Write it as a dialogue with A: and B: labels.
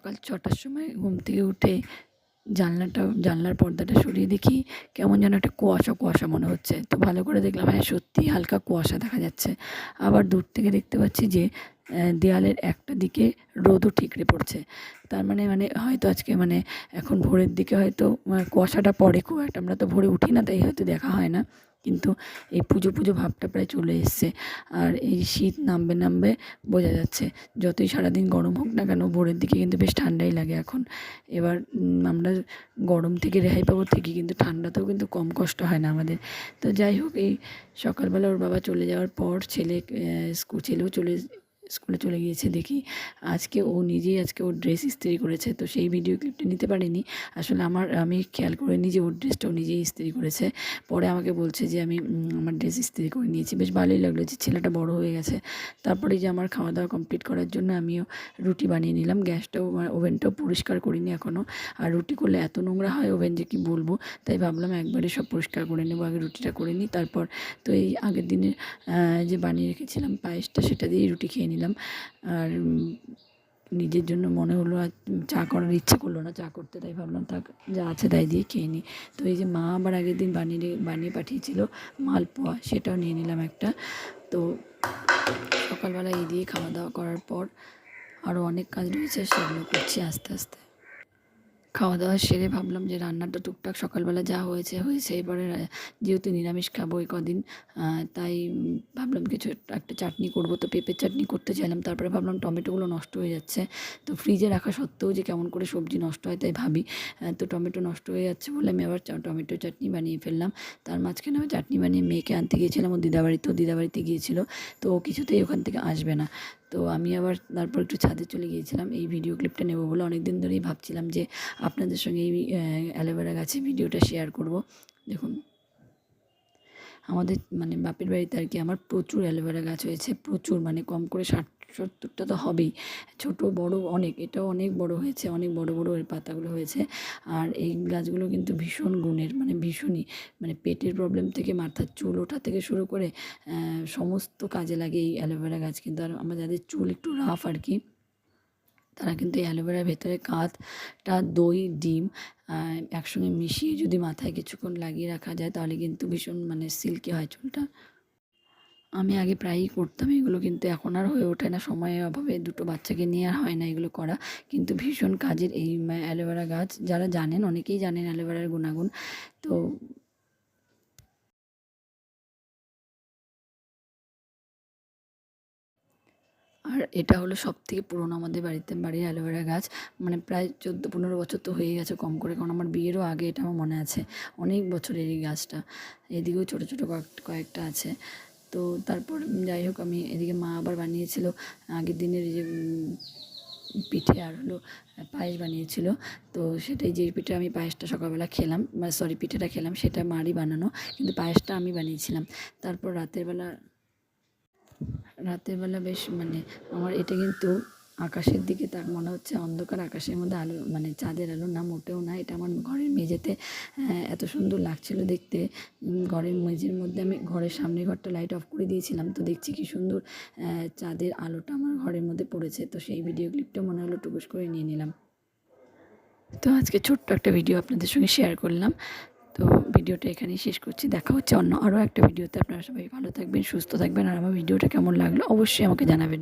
A: সকাল ৬টার সময় ঘুম থেকে উঠে জানলার পর্দাটা সরিয়ে দেখি কেমন যেন একটা কুয়াশা কুয়াশা মনে হচ্ছে। তো ভালো করে দেখলাম, হ্যাঁ সত্যিই হালকা কুয়াশা দেখা যাচ্ছে। আবার দূর থেকে দেখতে পাচ্ছি যে দেয়ালের একটা দিকে রোদও ঠিকরে পড়ছে। তার মানে হয়তো আজকে এখন ভোরের দিকে হয়তো কুয়াশাটা পড়ে খুব একটা, আমরা তো ভোরে উঠি না তাই হয়তো দেখা হয় না। কিন্তু এই পুজো পুজো ভাবটা প্রায় চলে এসছে। আর এই শীত নামবে নামবে বোঝা যাচ্ছে। যতই সারাদিন গরম হোক না কেন ভোরের দিকে কিন্তু বেশ ঠান্ডাই লাগে এখন। এবার আমরা গরম থেকে রেহাই পাবো ঠিকই, কিন্তু ঠান্ডাতেও কিন্তু কম কষ্ট হয় না আমাদের। তো যাই হোক, এই সকালবেলা ওর বাবা চলে যাওয়ার পর ছেলেও স্কুলে চলে গিয়েছে দেখি আজকে ও নিজেই ওর ড্রেস ইস্ত্রি করেছে। তো সেই ভিডিও ক্লিপটা নিতে পারিনি। আসলে আমি খেয়াল করিনি যে ওর ড্রেসটাও নিজেই ইস্ত্রি করেছে। পরে আমাকে বলছে যে আমি আমার ড্রেস ইস্ত্রি করে নিয়েছি। বেশ ভালোই লাগলো যে ছেলেটা বড় হয়ে গেছে। তারপরে যে আমার খাওয়া দাওয়া কমপ্লিট করার জন্য আমিও রুটি বানিয়ে নিলাম। ওভেনটাও পরিষ্কার করিনি এখনও। আর রুটি করলে এত নোংরা হয় ওভেন যে কি বলবো। তাই ভাবলাম একবারে সব পরিষ্কার করে নেবো, আগে রুটিটা করে নিই তারপর। তো এই আগের দিনের যে বানিয়ে রেখেছিলাম পায়েসটা, সেটা দিয়েই রুটি খেয়ে নিলাম। আর নিজের জন্য মনে হলো আর চা করার ইচ্ছে করলো না চা করতে, তাই ভাবলাম থাক যা আছে তাই দিয়ে খেয়ে নিই। তো এই যে মা আবার আগের দিন বানিয়ে পাঠিয়েছিল মালপোয়া, সেটাও নিয়ে নিলাম একটা। তো সকালবেলা এই দিয়ে খাওয়া দাওয়া করার পর আরও অনেক কাজ রয়েছে, সেগুলো করছি আস্তে আস্তে। খাওয়া দাওয়া সেরে ভাবলাম যে রান্নাটা টুকটাক সকালবেলা যা হয়েছে এবারে যেহেতু নিরামিষ খাবো এই কদিন, তাই ভাবলাম কিছু একটা চাটনি করব। তো পেঁপের চাটনি করতে চাইলাম, তারপরে ভাবলাম টমেটোগুলো নষ্ট হয়ে যাচ্ছে। তো ফ্রিজে রাখা সত্ত্বেও যে কেমন করে সবজি নষ্ট হয় তাই ভাবি। তো টমেটো নষ্ট হয়ে যাচ্ছে বলে আমি আবার টমেটো চাটনি বানিয়ে ফেললাম। তার মাঝখানে আমি চাটনি বানিয়ে মেয়েকে আনতে গিয়েছিলাম ও দিদাবাড়িতে গিয়েছিল। তো ও কিছুতেই ওখান থেকে আসবে না। তো আমি আবার তারপর একটু ছাদে চলে গিয়েছিলাম এই ভিডিও ক্লিপটা নেব বলে। অনেক দিন ধরেই ভাবছিলাম যে আপনাদের সঙ্গে এই অ্যালোভেরা গাছের ভিডিওটা শেয়ার করব। দেখুন আমাদের বাপের বাড়িতে আর কি আমার প্রচুর অ্যালোভেরা গাছ হয়েছে, প্রচুর, কম করে 60-70টা তো হবেই। ছোট বড় অনেক, এটাও অনেক বড় হয়েছে, অনেক বড় বড় এর পাতাগুলো হয়েছে। আর এই গাছগুলো কিন্তু ভীষণ গুণের, ভীষণই, পেটের প্রবলেম থেকে মাথার চুল ওঠা থেকে শুরু করে সমস্ত কাজে লাগে এই অ্যালোভেরা গাছ। কিন্তু আর আমার যাদের চুল একটু রাফ আর কি, তারা কিন্তু এই অ্যালোভেরার ভেতরে কাঠটা, দই, ডিম একসঙ্গে মিশিয়ে যদি মাথায় কিছুক্ষণ লাগিয়ে রাখা যায় তাহলে কিন্তু ভীষণ সিল্কি হয় চুলটা। আমি আগে প্রায়ই করতাম এগুলো, কিন্তু এখন আর হয়ে ওঠে না, সময়ের অভাবে দুটো বাচ্চাকে নিয়ে আর হয় না এগুলো করা। কিন্তু ভীষণ কাজের এই অ্যালোভেরা গাছ, যারা জানেন অনেকেই জানেন অ্যালোভেরার গুণাগুণ। তো আর এটা হলো সবথেকে পুরনো আমাদের বাড়ির অ্যালোভেরা গাছ। প্রায় 14-15 বছর তো হয়ে গেছে কম করে, কারণ আমার বিয়েরও আগে এটা আমার মনে আছে। অনেক বছরের এই গাছটা। এদিকেও ছোটো ছোটো কয়েকটা আছে। তো তারপর যাই হোক, আমি এদিকে মা আবার বানিয়েছিল আগের দিনের এই যে পিঠে আর হলো পায়েস বানিয়েছিল। তো সেটাই, যে পিঠে আমি পায়েসটা সকালবেলা খেলাম, পিঠেটা খেলাম সেটা মারই বানানো, কিন্তু পায়েসটা আমি বানিয়েছিলাম। তারপর রাতের বেলা বেশ আমার এটা কিন্তু আকাশের দিকে তার মনে হচ্ছে অন্ধকার আকাশের মধ্যে আলো, চাঁদের আলো না, মোটেও না। এটা আমার ঘরের মেঝেতে এত সুন্দর লাগছিল দেখতে। ঘরের মেঝের মধ্যে আমি ঘরের সামনে ঘরটা লাইট অফ করে দিয়েছিলাম, তো দেখছি কি সুন্দর চাঁদের আলোটা আমার ঘরের মধ্যে পড়েছে। তো সেই ভিডিও ক্লিপটা মনে হলো টুকুস করে নিয়ে নিলাম। তো আজকে ছোট্ট একটা ভিডিও আপনাদের সঙ্গে শেয়ার করলাম। তো ভিডিওটা এখানেই শেষ করছি। দেখা হচ্ছে আরও একটা ভিডিওতে। আপনারা সবাই ভালো থাকবেন, সুস্থ থাকবেন। আর আমার ভিডিওটা কেমন লাগলো অবশ্যই আমাকে জানাবেন।